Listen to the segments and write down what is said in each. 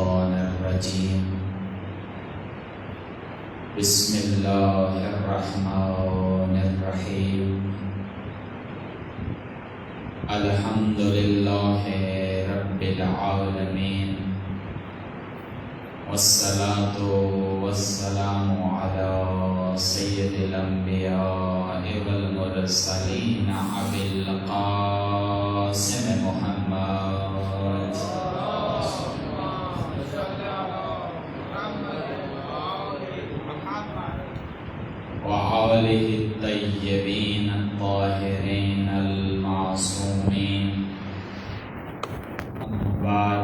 الشيطان الرجيم بسم الله الرحمن الرحيم الحمد لله رب العالمين والصلاة والسلام على سيد الأنبياء والمرسلين أبي القاسم محمد وآله الطيبين الطاهرين المعصومين. أما بعد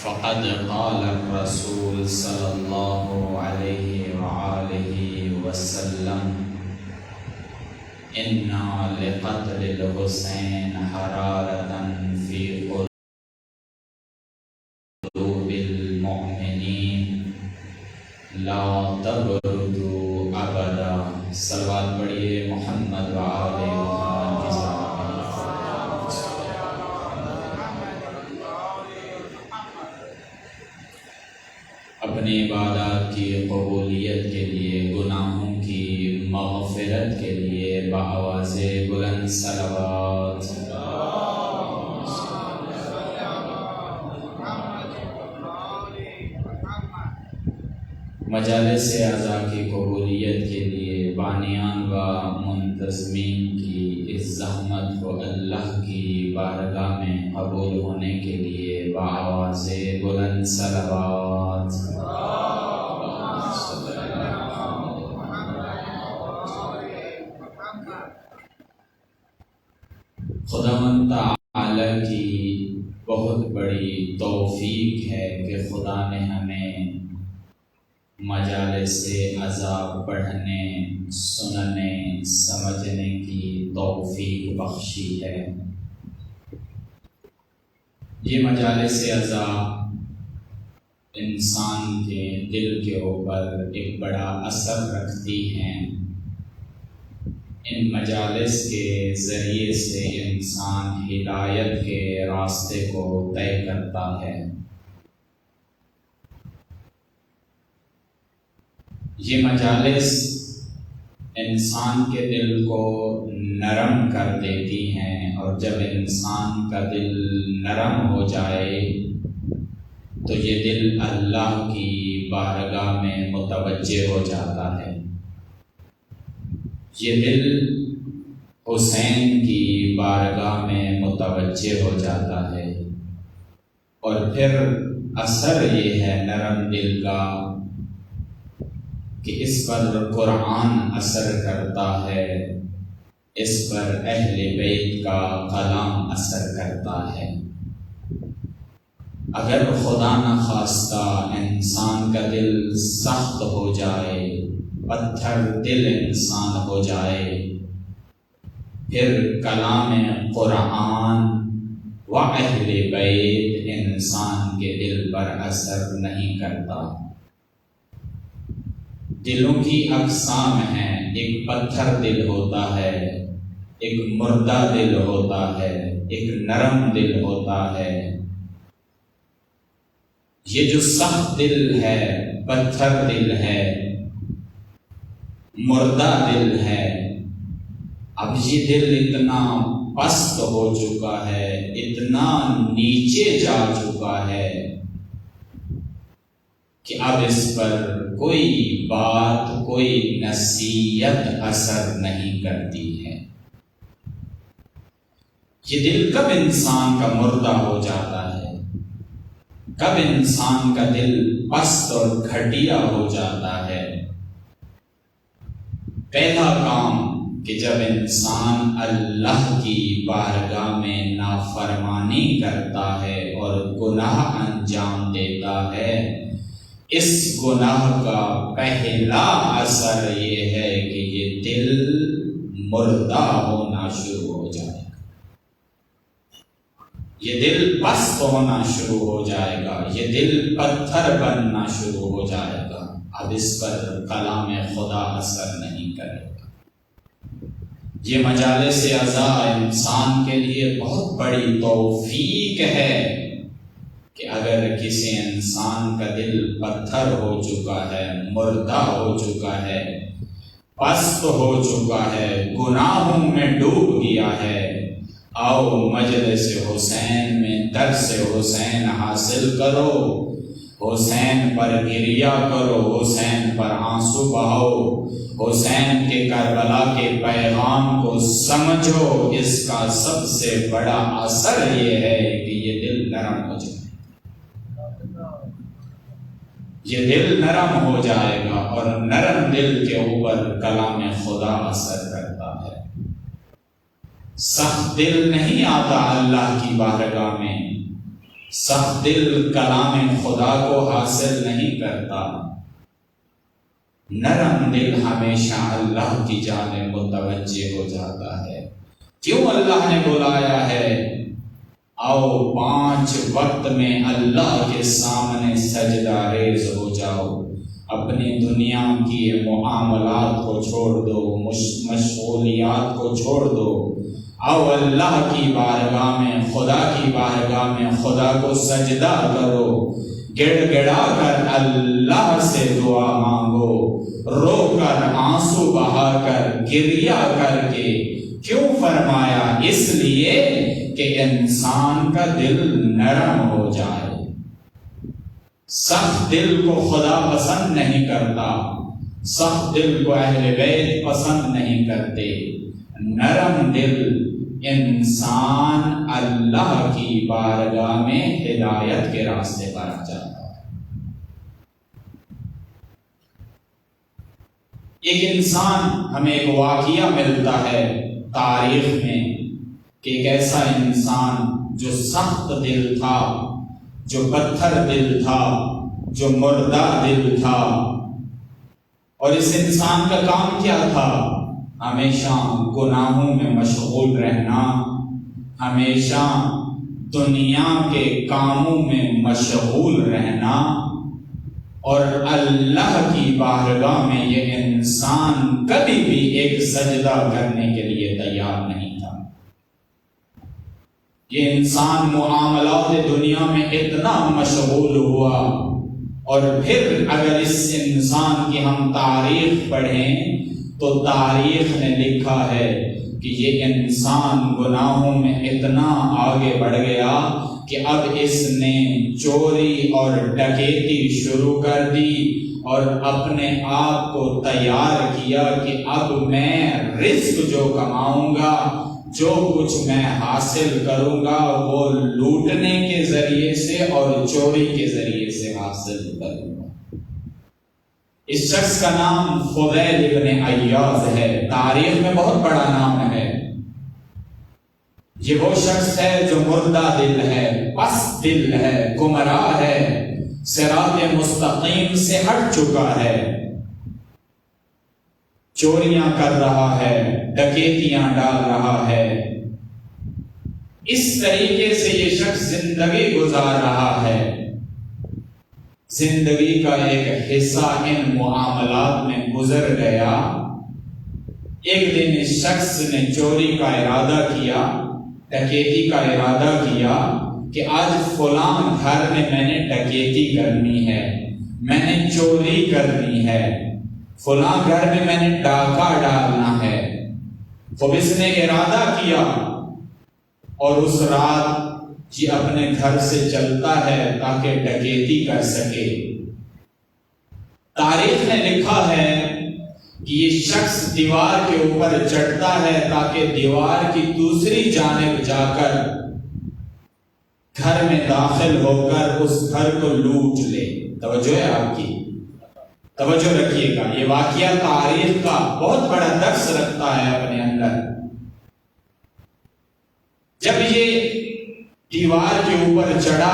فقد قال الرسول صلى الله عليه وآله وسلم إن لقتل الحسين حرارة في قلوب المؤمنين لا تبردوا ابدا. صلوات پڑھیے محمد و آل محمد کی ذات میں. اپنی عبادات کی قبولیت کے لیے، گناہوں کی مغفرت کے لیے بآواز بلند صلوات. مجالس اعضاء کی قبولیت کے لیے بانیان و منتظمین کی اس زحمت کو اللہ کی بارگاہ میں قبول ہونے کے لیے بآواز بلند صلوات. خداوند تعالی کی بہت بڑی توفیق ہے کہ خدا نے ہمیں مجالس اعضاء پڑھنے، سننے، سمجھنے کی توفیق بخشی ہے. یہ مجالس اعضاء انسان کے دل کے اوپر ایک بڑا اثر رکھتی ہیں. ان مجالس کے ذریعے سے انسان ہدایت کے راستے کو طے کرتا ہے. یہ مجالس انسان کے دل کو نرم کر دیتی ہیں، اور جب انسان کا دل نرم ہو جائے تو یہ دل اللہ کی بارگاہ میں متوجہ ہو جاتا ہے. یہ دل حسین کی بارگاہ میں متوجہ ہو جاتا ہے، اور پھر اثر یہ ہے نرم دل کا کہ اس پر قرآن اثر کرتا ہے، اس پر اہل بیت کا کلام اثر کرتا ہے. اگر خدا نخواستہ انسان کا دل سخت ہو جائے، پتھر دل انسان ہو جائے، پھر کلام قرآن و اہل بیت انسان کے دل پر اثر نہیں کرتا. دلوں کی اقسام ہیں. ایک پتھر دل ہوتا ہے، ایک مردہ دل ہوتا ہے، ایک نرم دل ہوتا ہے. یہ جو سخت دل ہے، پتھر دل ہے، مردہ دل ہے، اب یہ دل اتنا پست ہو چکا ہے، اتنا نیچے جا چکا ہے کہ اب اس پر کوئی بات، کوئی نصیحت اثر نہیں کرتی ہے. یہ دل کب انسان کا مردہ ہو جاتا ہے، کب انسان کا دل پست اور گھٹیا ہو جاتا ہے؟ پہلا کام کہ جب انسان اللہ کی بارگاہ میں نافرمانی کرتا ہے اور گناہ انجام دیتا ہے، اس گناہ کا پہلا اثر یہ ہے کہ یہ دل مردہ ہونا شروع ہو جائے گا، یہ دل پست ہونا شروع ہو جائے گا، یہ دل پتھر بننا شروع ہو جائے گا. اب اس پر کلام خدا اثر نہیں کرے گا. یہ مجالس اعضاء انسان کے لیے بہت بڑی توفیق ہے کہ اگر کسی انسان کا دل پتھر ہو چکا ہے، مردہ ہو چکا ہے، پست ہو چکا ہے، گناہوں میں ڈوب گیا ہے، آؤ مجلس حسین میں درس حسین حاصل کرو، حسین پر گریا کرو، حسین پر آنسو بہاؤ، حسین کے کربلا کے پیغام کو سمجھو۔ اس کا سب سے بڑا اثر یہ ہے کہ یہ دل نرم ہو جائے، یہ دل نرم ہو جائے گا، اور نرم دل کے اوپر کلام خدا اثر کرتا ہے۔ سخت دل نہیں آتا اللہ کی بارگاہ میں، سخت دل کلام خدا کو حاصل نہیں کرتا، نرم دل ہمیشہ اللہ کی جانب متوجہ ہو جاتا ہے۔ کیوں اللہ نے بلایا ہے آؤ 5 وقت میں اللہ کے سامنے سجدہ ریز ہو جاؤ، اپنی دنیا کی معاملات کو چھوڑ دو، مشغولیات کو چھوڑ دو، آؤ اللہ کی بارگاہ میں، خدا کی بارگاہ میں خدا کو سجدہ کرو، گڑ گڑا کر اللہ سے دعا مانگو، رو کر آنسو بہا کر گریا کر کے۔ کیوں فرمایا؟ اس لیے کہ انسان کا دل نرم ہو جائے۔ سخت دل کو خدا پسند نہیں کرتا، سخت دل کو اہل بیت پسند نہیں کرتے، نرم دل انسان اللہ کی بارگاہ میں ہدایت کے راستے پر آ جاتا ہے۔ ایک انسان، ہمیں ایک واقعہ ملتا ہے تاریخ میں کہ ایک ایسا انسان جو سخت دل تھا، جو پتھر دل تھا، جو مردہ دل تھا، اور اس انسان کا کام کیا تھا؟ ہمیشہ گناہوں میں مشغول رہنا، ہمیشہ دنیا کے کاموں میں مشغول رہنا، اور اللہ کی بارگاہ میں یہ انسان کبھی بھی ایک سجدہ کرنے کے لیے تیار نہیں تھا۔ یہ انسان معاملات دنیا میں اتنا مشغول ہوا، اور پھر اگر اس انسان کی ہم تاریخ پڑھیں تو تاریخ نے لکھا ہے کہ یہ انسان گناہوں میں اتنا آگے بڑھ گیا کہ اب اس نے چوری اور ڈکیتی شروع کر دی، اور اپنے آپ کو تیار کیا کہ اب میں رزق جو کماؤں گا، جو کچھ میں حاصل کروں گا، وہ لوٹنے کے ذریعے سے اور چوری کے ذریعے سے حاصل کروں گا۔ اس شخص کا نام فضیل ابن عیاض ہے، تاریخ میں بہت بڑا نام ہے۔ یہ وہ شخص ہے جو مردہ دل ہے، پست دل ہے، گمراہ ہے، صراط مستقیم سے ہٹ چکا ہے، چوریاں کر رہا ہے، ڈکیتیاں ڈال رہا ہے۔ اس طریقے سے یہ شخص زندگی گزار رہا ہے۔ زندگی کا ایک حصہ ان معاملات میں گزر گیا۔ ایک دن اس شخص نے چوری کا ارادہ کیا، ڈکیتی کا ارادہ کیا کہ آج فلاں گھر میں نے ڈکیتی کرنی ہے، میں نے چوری کرنی ہے، فلاں گھر میں نے ڈاکہ ڈالنا ہے۔ خوب اس نے ارادہ کیا، اور اس رات یہ اپنے گھر سے چلتا ہے تاکہ ڈکیتی کر سکے۔ تاریخ نے لکھا ہے کہ یہ شخص دیوار کے اوپر چڑھتا ہے تاکہ دیوار کی دوسری جانب جا کر گھر میں داخل ہو کر اس گھر کو لوٹ لے۔ توجہ ہے آپ کی، توجہ رکھیے گا، یہ واقعہ تاریخ کا بہت بڑا درس رکھتا ہے اپنے اندر۔ جب یہ دیوار کے اوپر چڑھا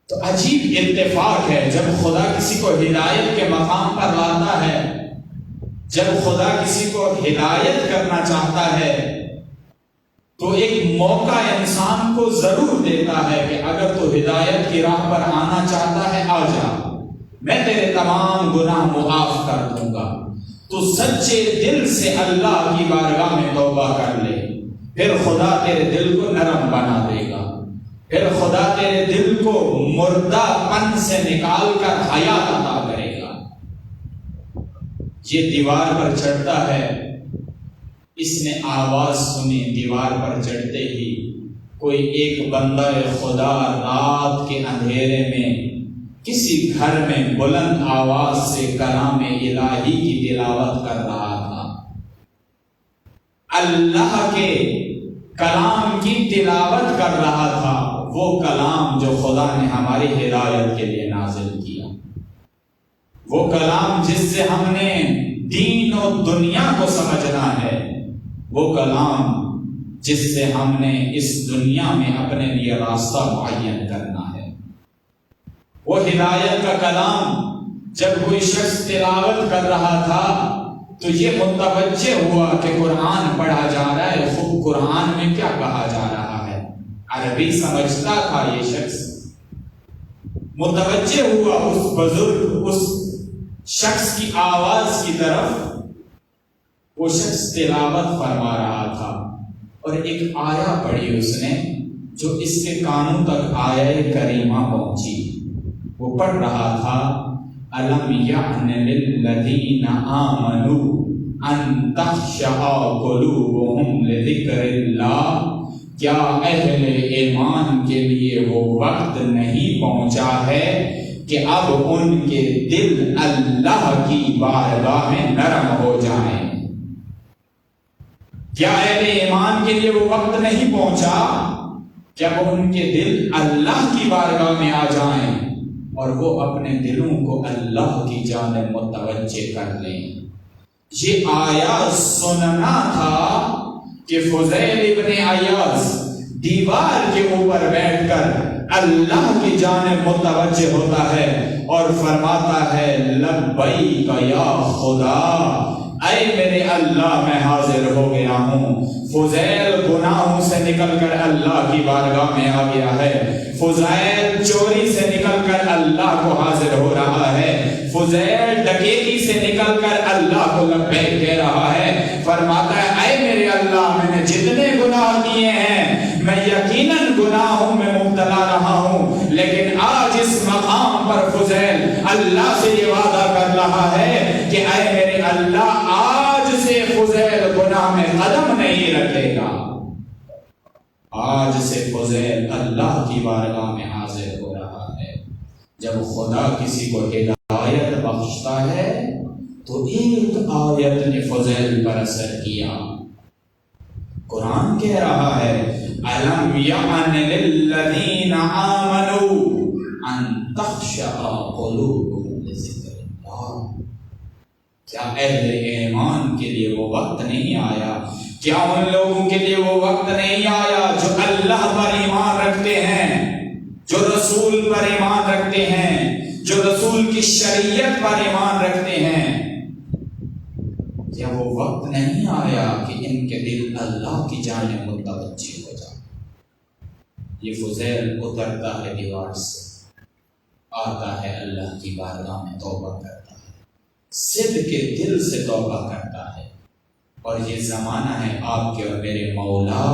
تو عجیب اتفاق ہے، جب خدا کسی کو ہدایت کے مقام پر لاتا ہے، جب خدا کسی کو ہدایت کرنا چاہتا ہے تو ایک موقع انسان کو ضرور دیتا ہے کہ اگر تو ہدایت کی راہ پر آنا چاہتا ہے آ جا، میں تیرے تمام گناہ معاف کر دوں گا۔ تو سچے دل سے اللہ کی بارگاہ میں توبہ کر لے، پھر خدا تیرے دل کو نرم بنا دے گا۔ پھر خدا تیرے دل کو مردہ پن سے نکال کر حیات عطا کرے گا۔ یہ دیوار پر چڑھتا ہے، اس نے آواز سنی، دیوار پر چڑھتے ہی کوئی ایک بندہ خدا رات کے اندھیرے میں کسی گھر میں بلند آواز سے کلام الہی کی تلاوت کر رہا تھا، اللہ کے کلام کی تلاوت کر رہا تھا، وہ کلام جو خدا نے ہماری ہدایت کے لیے نازل کیا، وہ کلام جس سے ہم نے دین و دنیا کو سمجھنا ہے، وہ کلام جس سے ہم نے اس دنیا میں اپنے لیے راستہ معین کرنا ہے۔ وہ ہدایت کا کلام جب کوئی شخص تلاوت کر رہا تھا تو یہ متوجہ ہوا کہ قرآن پڑھا جا رہا ہے، خود قرآن میں کیا کہا جا رہا ہے، عربی سمجھتا تھا یہ شخص، متوجہ ہوا اس بزرگ، اس شخص کی آواز کی طرف۔ وہ شخص تلاوت فرما رہا تھا اور ایک آیا پڑھی اس نے جو اس کے کانوں تک آیہ کریمہ پہنچی۔ وہ پڑھ رہا تھا أَلَمْ يَعْنَ لِلَّذِينَ آمَنُوا أَن تَخْشَعَ قُلُوبُهُمْ لِذِكْرِ اللَّهِ، کیا اہل ایمان کے لیے وہ وقت نہیں پہنچا ہے کہ اب ان کے دل اللہ کی بارگاہ میں نرم ہو جائیں؟ کیا اہل ایمان کے لیے وہ وقت نہیں پہنچا کہ اب ان کے دل اللہ کی بارگاہ میں آ جائیں اور وہ اپنے دلوں کو اللہ کی جانب متوجہ کر لیں؟ یہ آیات سننا تھا کہ فضیل ابن عیاض دیوار کے اوپر بیٹھ کر اللہ کی جانب متوجہ ہوتا ہے اور فرماتا ہے لبیک یا خدا، اے میرے اللہ میں حاضر ہو گیا ہوں۔ فضیل گناہوں سے نکل کر اللہ کی بارگاہ میں آ گیا ہے، فضیل چوری سے نکل کر اللہ کو حاضر ہو رہا ہے، فضیل ڈکیتی سے نکل کر اللہ کو لبیک کہہ رہا ہے، فرماتا ہے اے میرے اللہ، میں نے جتنے گناہ کیے ہیں میں یقیناً گناہوں میں مبتلا رہا ہوں، لیکن آج اس مقام پر فضیل اللہ سے یہ وعدہ کر رہا ہے کہ اے میرے اللہ، آج سے فضیل گناہ میں قدم نہیں رکھے گا۔ آج سے فضیل اللہ کی بارگاہ میں حاضر ہو رہا ہے۔ جب خدا کسی کو ہدایت بخشتا ہے تو ایک آیت نے فضیل پر اثر کیا۔ قرآن کہہ رہا ہے أَلَمْ يَعْنَ لِلَّذِينَ آمَنُوا أَن تَخْشَعَ قُلُوبُهُمْ لِذِكْرِ اللَّهِ، کیا اہل ایمان کے لیے وہ وقت نہیں آیا، کیا ان لوگوں کے لیے وہ وقت نہیں آیا جو اللہ پر ایمان رکھتے ہیں، جو رسول پر ایمان رکھتے ہیں، جو رسول کی شریعت پر ایمان رکھتے ہیں، کیا وہ وقت نہیں آیا کہ ان کے دل اللہ کی جانب متوجہ ہو جائے؟ یہ فضیل اترتا ہے دیوار سے، آتا ہے اللہ کی بارگاہ میں توبہ کرتا ہے، صدق کے دل سے توبہ کرتا ہے، اور یہ زمانہ ہے آپ کے اور میرے مولا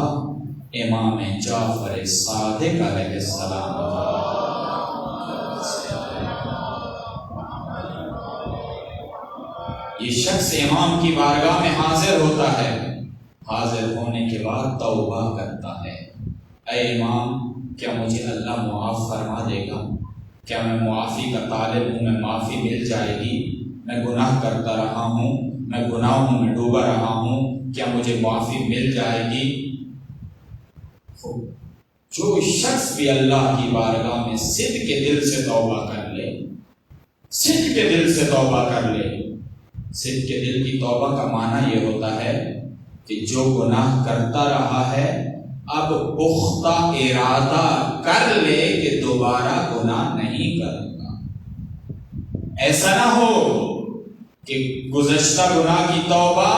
امام جعفر صادق علیہ السلام۔ یہ شخص امام کی بارگاہ میں حاضر ہوتا ہے، حاضر ہونے کے بعد توبہ کرتا ہے، اے امام، کیا مجھے اللہ معاف فرما دے گا؟ کیا میں معافی کا طالب ہوں؟ میں معافی مل جائے گی؟ میں گناہ کرتا رہا ہوں، میں گناہوں میں ڈوبا رہا ہوں، کیا مجھے معافی مل جائے گی؟ جو شخص بھی اللہ کی بارگاہ میں صدق کے دل سے توبہ کر لے، صدق کے دل سے توبہ کر لے، صدق کے دل کی توبہ کا معنی یہ ہوتا ہے کہ جو گناہ کرتا رہا ہے اب پختہ ارادہ کر لے کہ دوبارہ گناہ نہیں کروں گا۔ ایسا نہ ہو کہ گزشتہ گناہ کی توبہ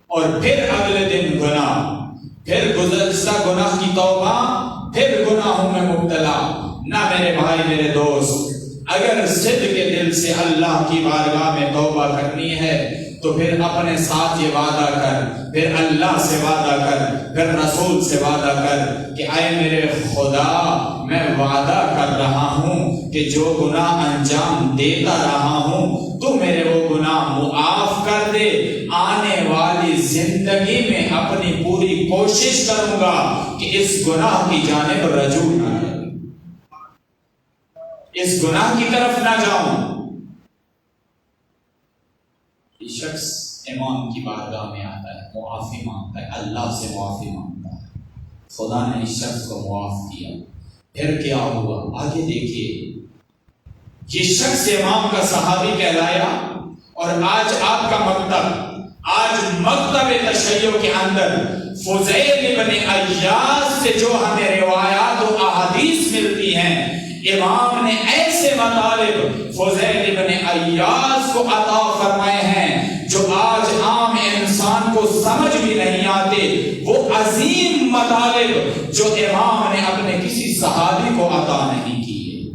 اور پھر اگلے دن گناہ، پھر گزشتہ گناہ کی توبہ، پھر گناہوں میں مبتلا۔ نہ میرے بھائی، میرے دوست، اگر صدق کے دل سے اللہ کی بارگاہ میں توبہ کرنی ہے تو پھر اپنے ساتھ یہ وعدہ کر، پھر اللہ سے وعدہ کر، پھر رسول سے وعدہ کر کہ اے میرے خدا، میں وعدہ کر رہا ہوں کہ جو گناہ انجام دیتا رہا ہوں تو میرے وہ گناہ معاف کر دے، آنے والی زندگی میں اپنی پوری کوشش کروں گا کہ اس گناہ کی جانب رجوع نہ کروں، اس گناہ کی طرف نہ جاؤں۔ یہ شخص امام کی بارگاہ میں آتا ہے، معافی مانگتا ہے، اللہ سے معافی مانگتا ہے، خدا نے اس شخص کو معاف کیا۔ پھر کیا ہوا آگے دیکھیے، یہ شخص امام کا صحابی کہلایا، اور آج آپ کا مکتب تشیع کے اندر فضیل بن عیاض سے جو ہمیں روایات و احادیث ملتی ہیں، امام نے ایسے مطالب فضیل بن عیاض کو عطا فرمائے ہیں جو آج عام انسان کو سمجھ بھی نہیں آتے، وہ عظیم مطالب جو امام نے اپنے کسی صحابی کو عطا نہیں کیے،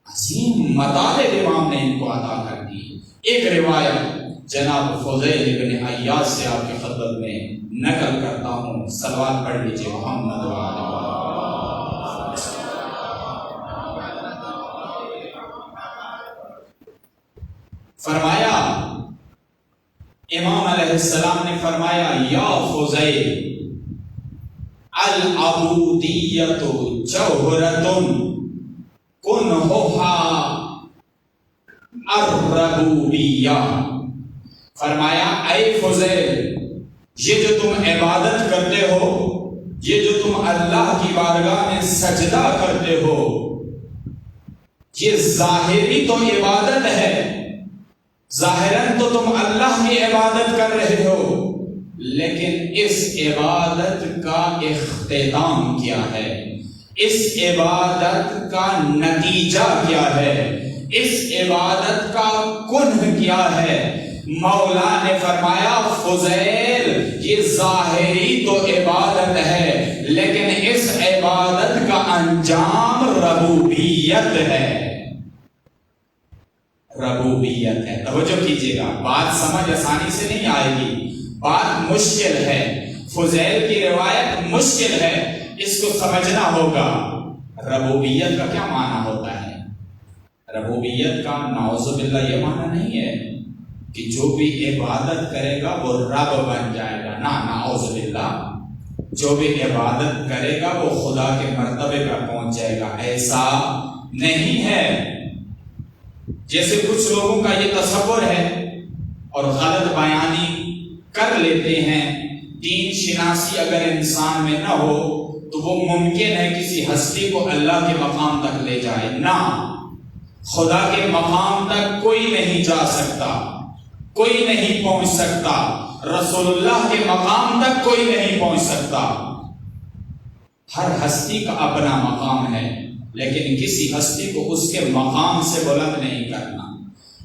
عظیم مطالب امام نے ان کو عطا کر دی۔ ایک روایت جناب فضیل بن عیاض سے آپ کی خدمت میں نقل کرتا ہوں، صلوات پڑھ لیجیے محمد و آلہ۔ فرمایا امام علیہ السلام نے فرمایا، یا فضیل، العبودیت جوہرۃ کنہھا الربوبیہ۔ فرمایا اے فضیل، یہ جو تم عبادت کرتے ہو، یہ جو تم اللہ کی بارگاہ میں سجدہ کرتے ہو، یہ ظاہری تو عبادت ہے، ظاہراً تو تم اللہ کی عبادت کر رہے ہو، لیکن اس عبادت کا اختتام کیا ہے، اس عبادت کا نتیجہ کیا ہے، اس عبادت کا کنہ کیا ہے؟ مولا نے فرمایا فضیل، یہ ظاہری تو عبادت ہے لیکن اس عبادت کا انجام ربوبیت ہے، ربوبیت ہے۔ توجہ کیجیے گا، بات سمجھ آسانی سے نہیں آئے گی، بات مشکل ہے، فضیل کی روایت مشکل ہے، اس کو سمجھنا ہوگا۔ ربوبیت کا کیا معنی ہوتا ہے؟ ربوبیت کا نعوذ باللہ یہ معنی نہیں ہے کہ جو بھی عبادت کرے گا وہ رب بن جائے گا، نہ، نعوذ باللہ، جو بھی عبادت کرے گا وہ خدا کے مرتبے پر پہنچ جائے گا، ایسا نہیں ہے۔ جیسے کچھ لوگوں کا یہ تصور ہے اور غلط بیانی کر لیتے ہیں، دین شناسی اگر انسان میں نہ ہو تو وہ ممکن ہے کسی ہستی کو اللہ کے مقام تک لے جائے، نہ، خدا کے مقام تک کوئی نہیں جا سکتا، کوئی نہیں پہنچ سکتا، رسول اللہ کے مقام تک کوئی نہیں پہنچ سکتا۔ ہر ہستی کا اپنا مقام ہے، لیکن کسی ہستی کو اس کے مقام سے بلند نہیں کرنا،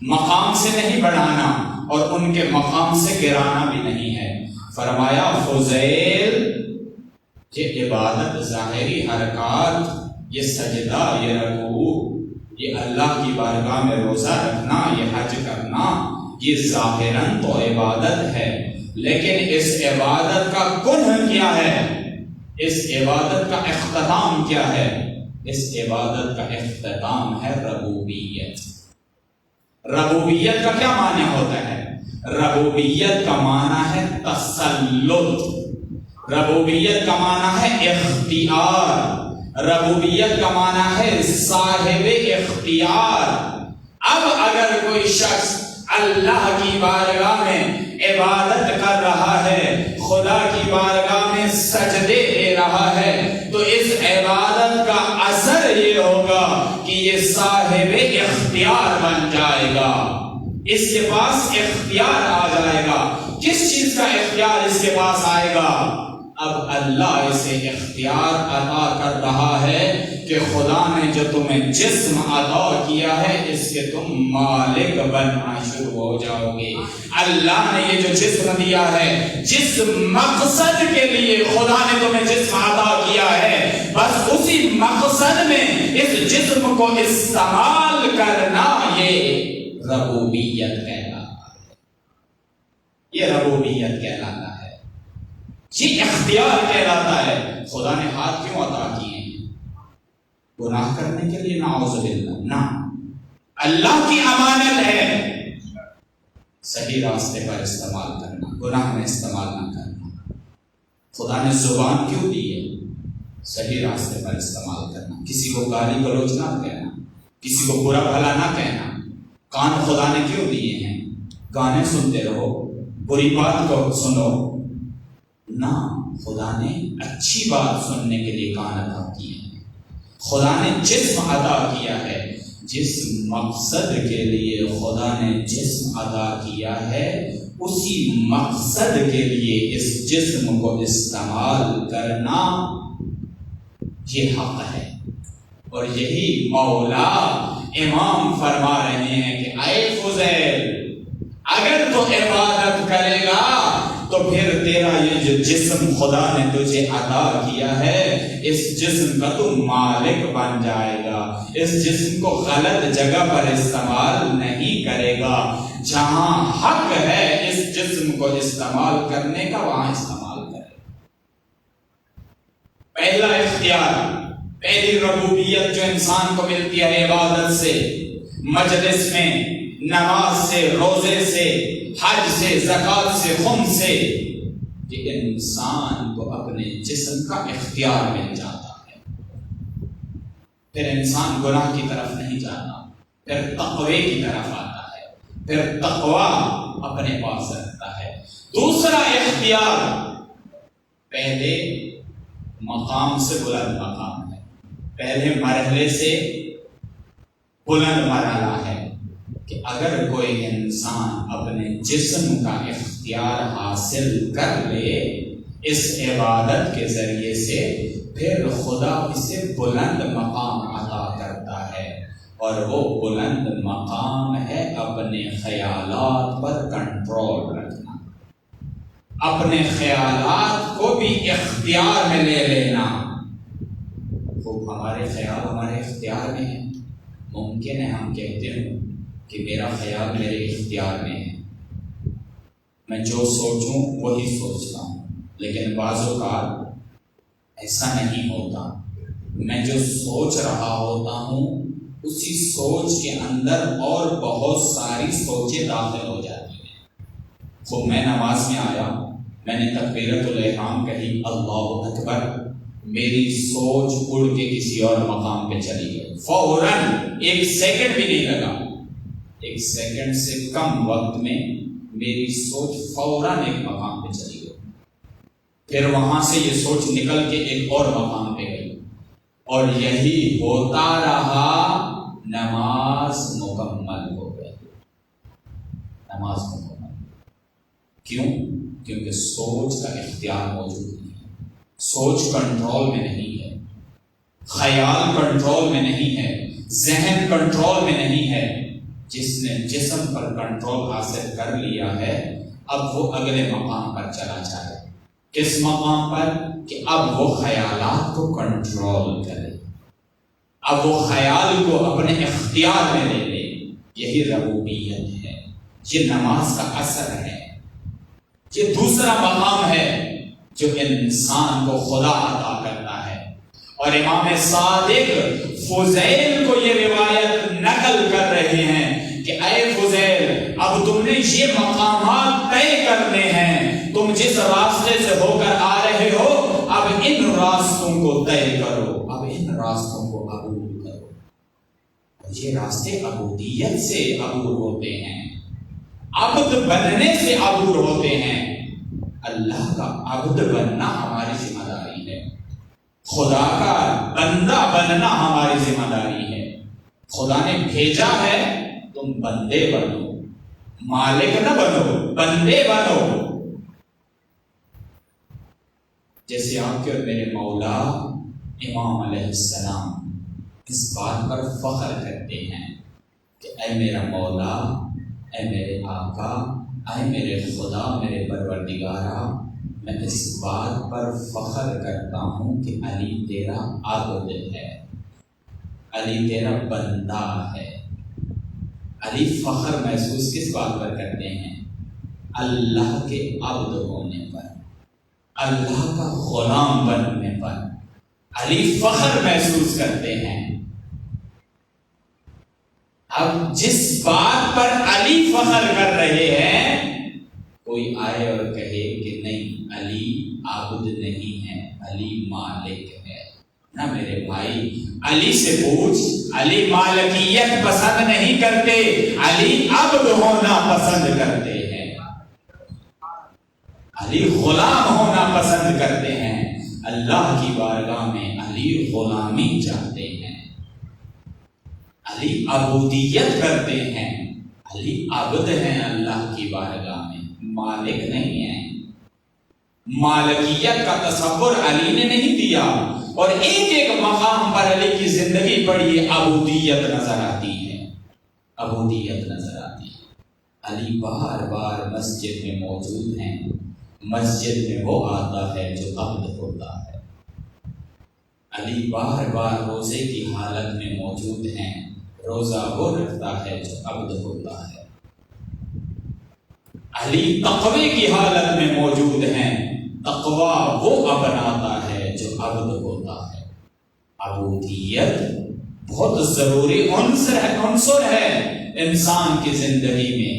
مقام سے نہیں بڑھانا، اور ان کے مقام سے گرانا بھی نہیں ہے۔ فرمایا فضیل، یہ عبادت، ظاہری حرکات، یہ سجدہ، یہ رکوع، یہ اللہ کی بارگاہ میں روزہ رکھنا، یہ حج کرنا، یہ ظاہراً تو عبادت ہے، لیکن اس عبادت کا کنہ کیا ہے؟ اس عبادت کا اختتام کیا ہے؟ اس عبادت کا اختتام ہے ربوبیت۔ ربوبیت کا کیا معنی ہوتا ہے؟ ربوبیت کا معنی ہے تسلط، ربوبیت کا معنی ہے اختیار، ربوبیت کا معنی ہے صاحب اختیار۔ اب اگر کوئی شخص اللہ کی بارگاہ میں عبادت کر رہا ہے، خدا کی بارگاہ میں سجدے دے رہا ہے، تو اس عبادت کا اثر یہ ہوگا کہ یہ صاحب اختیار بن جائے گا، اس کے پاس اختیار آ جائے گا۔ کس چیز کا اختیار اس کے پاس آئے گا؟ اب اللہ اسے اختیار عطا کر رہا ہے کہ خدا نے جو تمہیں جسم عطا کیا ہے اس کے تم مالک بننا شروع ہو جاؤ گے۔ اللہ نے یہ جو جسم دیا ہے، جس مقصد کے لیے خدا نے تمہیں جسم عطا کیا ہے، بس اسی مقصد میں اس جسم کو استعمال کرنا، یہ ربوبیت کہلاتا ہے۔ یہ ربوبیت کہلاتا ہے، یہ اختیار کہلاتا ہے۔ خدا نے ہاتھ کیوں عطا کیے ہیں؟ گناہ کرنے کے لیے؟ نعوذ باللہ، نہ، اللہ کی امانت ہے صحیح راستے پر استعمال کرنا، گناہ میں استعمال نہ کرنا۔ خدا نے زبان کیوں دی ہے؟ صحیح راستے پر استعمال کرنا، کسی کو گالی گلوچ نہ کہنا، کسی کو برا بھلا نہ کہنا۔ کان خدا نے کیوں دیے ہیں؟ گانے سنتے رہو، بری بات کو سنو نہ، خدا نے اچھی بات سننے کے لیے کان عطا کیے ہیں۔ خدا نے جسم عطا کیا ہے، جس مقصد کے لیے خدا نے جسم عطا کیا ہے اسی مقصد کے لیے اس جسم کو استعمال کرنا یہ حق ہے۔ اور یہی مولا امام فرما رہے ہیں کہ اے فضیل، اگر تو عبادت کرے گا تو پھر تیرا یہ جو جسم خدا نے تجھے عطا کیا ہے اس جسم کا تو مالک بن جائے گا، اس جسم کو غلط جگہ پر استعمال نہیں کرے گا، جہاں حق ہے اس جسم کو استعمال کرنے کا وہاں استعمال کرے۔ پہلا اختیار، پہلی ربوبیت جو انسان کو ملتی ہے عبادت سے، مجلس میں، نماز سے، روزے سے، حج سے، زکوٰۃ سے، خمس سے، کہ انسان کو اپنے جسم کا اختیار مل جاتا ہے۔ پھر انسان گناہ کی طرف نہیں جاتا، پھر تقوی کی طرف آتا ہے، پھر تقوی اپنے پاس رکھتا ہے۔ دوسرا اختیار پہلے مقام سے بلند مقام ہے، پہلے مرحلے سے بلند مرحلہ ہے کہ اگر کوئی انسان اپنے جسم کا اختیار حاصل کر لے اس عبادت کے ذریعے سے، پھر خدا اسے بلند مقام عطا کرتا ہے، اور وہ بلند مقام ہے اپنے خیالات پر کنٹرول رکھنا، اپنے خیالات کو بھی اختیار میں لے لینا۔ خوب ہمارے خیال ہمارے اختیار میں ہیں، ممکن ہے ہم کہتے ہیں کہ میرا خیال میرے اختیار میں ہے، میں جو سوچوں وہی سوچتا ہوں، لیکن بعض اوقات ایسا نہیں ہوتا۔ میں جو سوچ رہا ہوتا ہوں اسی سوچ کے اندر اور بہت ساری سوچیں داخل ہو جاتی ہیں۔ تو میں نماز میں آیا، میں نے تکبیرۃ الاحرام کہی، اللہ اکبر، میری سوچ اڑ کے کسی اور مقام پہ چلی گئی، فوراً، ایک سیکنڈ بھی نہیں لگا، ایک سیکنڈ سے کم وقت میں میری سوچ فوراً ایک مقام پہ چلی گئی، پھر وہاں سے یہ سوچ نکل کے ایک اور مقام پہ گئی، اور یہی ہوتا رہا، نماز مکمل ہو گئی، نماز مکمل۔ کیوں؟ کیونکہ سوچ کا اختیار موجود نہیں ہے، سوچ کنٹرول میں نہیں ہے، خیال کنٹرول میں نہیں ہے، ذہن کنٹرول میں نہیں ہے۔ جس نے جسم پر کنٹرول حاصل کر لیا ہے اب وہ اگلے مقام پر چلا جائے۔ کس مقام پر؟ کہ اب وہ خیالات کو کنٹرول کرے، اب وہ خیال کو اپنے اختیار میں لے لے۔ یہی ربوبیت ہے، یہ نماز کا اثر ہے، یہ دوسرا مقام ہے جو انسان کو خدا عطا کرتا ہے۔ اور امام صادق فضیل کو یہ روایت نقل کر رہے ہیں کہ اے فضیل، اب تم نے یہ مقامات طے کرنے ہیں، تم جس راستے سے ہو کر آ رہے ہو اب ان راستوں کو طے کرو، اب ان راستوں کو عبور کرو۔ یہ راستے عبودیت سے عبور ہوتے ہیں، عبد بننے سے عبور ہوتے ہیں۔ اللہ کا عبد بننا ہماری ذمہ داری ہے، خدا کا بندہ بننا ہماری ذمہ داری ہے۔ خدا نے بھیجا ہے، تم بندے بنو، مالک نہ بنو، بندے بنو۔ جیسے آپ کے اور میرے مولا امام علیہ السلام اس بات پر فخر کرتے ہیں کہ اے میرا مولا، اے میرے آقا، اے میرے خدا، میرے پروردگارا، میں اس بات پر فخر کرتا ہوں کہ علی تیرا عبد ہے، علی تیرا بندہ ہے۔ علی فخر محسوس کس بات پر کرتے ہیں؟ اللہ کے عبد ہونے پر، اللہ کا غلام بننے پر علی فخر محسوس کرتے ہیں۔ اب جس بات پر علی فخر کر رہے ہیں، کوئی آئے اور کہے کہ نہیں علی عبد نہیں ہے، علی مالک ہے، نہ میرے بھائی علی سے پوچھ، علی مالکیت پسند نہیں کرتے، علی عبد ہونا پسند کرتے ہیں، علی غلام ہونا پسند کرتے ہیں۔ اللہ کی بارگاہ میں علی غلامی چاہتے ہیں، علی عبودیت کرتے ہیں، علی عبد ہیں اللہ کی بارگاہ میں، مالک نہیں ہیں۔ مالکیت کا تصور علی نے نہیں دیا، اور ایک ایک مقام پر علی کی زندگی پڑھی عبودیت نظر آتی ہے، عبودیت نظر آتی ہے۔ علی بار بار مسجد میں موجود ہیں، مسجد میں وہ آتا ہے جو عبد ہوتا ہے۔ علی بار بار روزے کی حالت میں موجود ہیں، روزہ وہ رکھتا ہے جو عبد ہوتا ہے۔ علی تقوی کی حالت میں موجود ہیں، تقوی وہ اپناتا ہے جو عبد ہوتا ہے۔ عبودیت بہت ضروری عنصر ہے انسان کی زندگی میں۔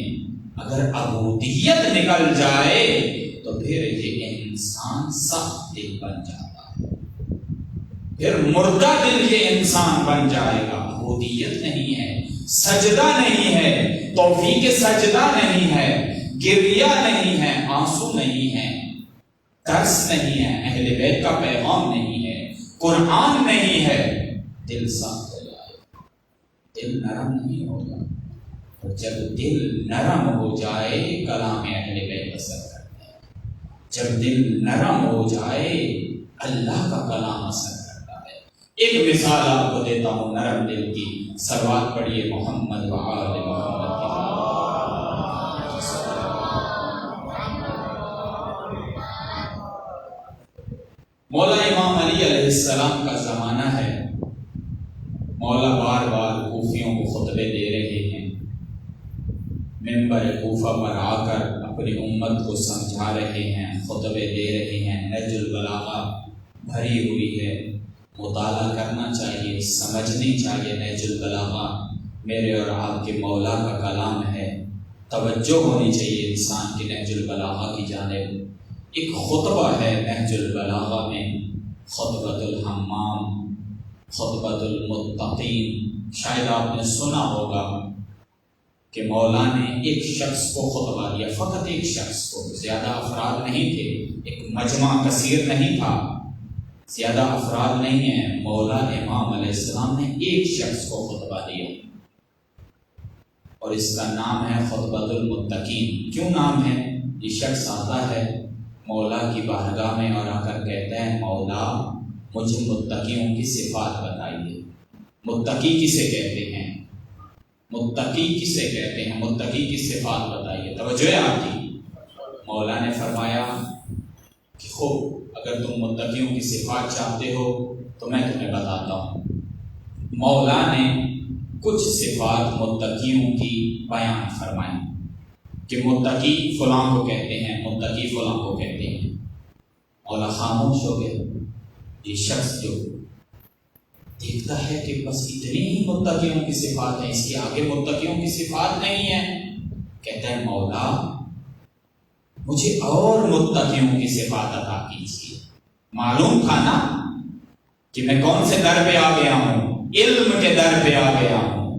اگر عبودیت نکل جائے تو پھر یہ انسان سخت دل بن جاتا ہے، پھر مردہ دل یہ انسان بن جائے گا۔ عبودیت نہیں ہے، سجدہ نہیں ہے، توفیق سجدہ نہیں ہے، گریہ نہیں ہے، آنسو نہیں ہے، درس نہیں ہے، اہل بیت کا پیغام نہیں ہے، قرآن نہیں ہے، دل سخت ہو جائے گا، دل نرم نہیں ہوگا۔ اور جب دل نرم ہو جائے کلام اہل بیت اثر کرتے ہیں، جب دل نرم ہو جائے اللہ کا کلام اثر کرتا ہے۔ ایک مثال آپ کو دیتا ہوں نرم دل کی، صلوات پڑھیے محمد و آل محمد کی۔ مولا امام علی علیہ السلام کا زمانہ ہے، مولا بار بار کوفیوں کو خطبے دے رہے ہیں، منبر کوفہ پر آ کر اپنی امت کو سمجھا رہے ہیں، خطبے دے رہے ہیں، نہج البلاغہ بھری ہوئی ہے، مطالعہ کرنا چاہیے، سمجھنی چاہیے۔ نہج البلاغہ میرے اور آپ کے مولا کا کلام ہے، توجہ ہونی چاہیے انسان کی نہج البلاغہ کی جانب۔ ایک خطبہ ہے نہج البلاغہ میں، خطبۃ الحمام، خطبۃ المتقین۔ شاید آپ نے سنا ہوگا کہ مولا نے ایک شخص کو خطبہ دیا، فقط ایک شخص کو، زیادہ افراد نہیں تھے، ایک مجمع کثیر نہیں تھا، زیادہ افراد نہیں ہیں، مولا امام علیہ السلام نے ایک شخص کو خطبہ دیا، اور اس کا نام ہے خطبۃ المتقین۔ کیوں نام ہے؟ یہ شخص آتا ہے مولا کی بارگاہ میں اور آ کر کہتا ہے مولا مجھے متقیوں کی صفات بتائیے۔ متقی کسے کہتے ہیں؟ متقی کسے کہتے ہیں؟ متقی کی صفات بتائیے۔ توجہ ہے آپ کی؟ مولا نے فرمایا کہ خوب، اگر تم متقیوں کی صفات چاہتے ہو تو میں تمہیں بتاتا ہوں۔ مولا نے کچھ صفات متقیوں کی بیان فرمائی کہ متقی فلاں کو کہتے ہیں، متقی فلاں کو کہتے ہیں۔ مولا خاموش ہو گئے۔ یہ شخص جو دیکھتا ہے کہ بس اتنی ہی متقیوں کی صفات ہیں، اس کے آگے متقیوں کی صفات نہیں ہیں، کہتا ہے مولا مجھے اور متقیوں کی صفات عطا کیجیے۔ معلوم تھا نا کہ میں کون سے در پہ آ گیا ہوں؟ علم کے در پہ آ گیا ہوں،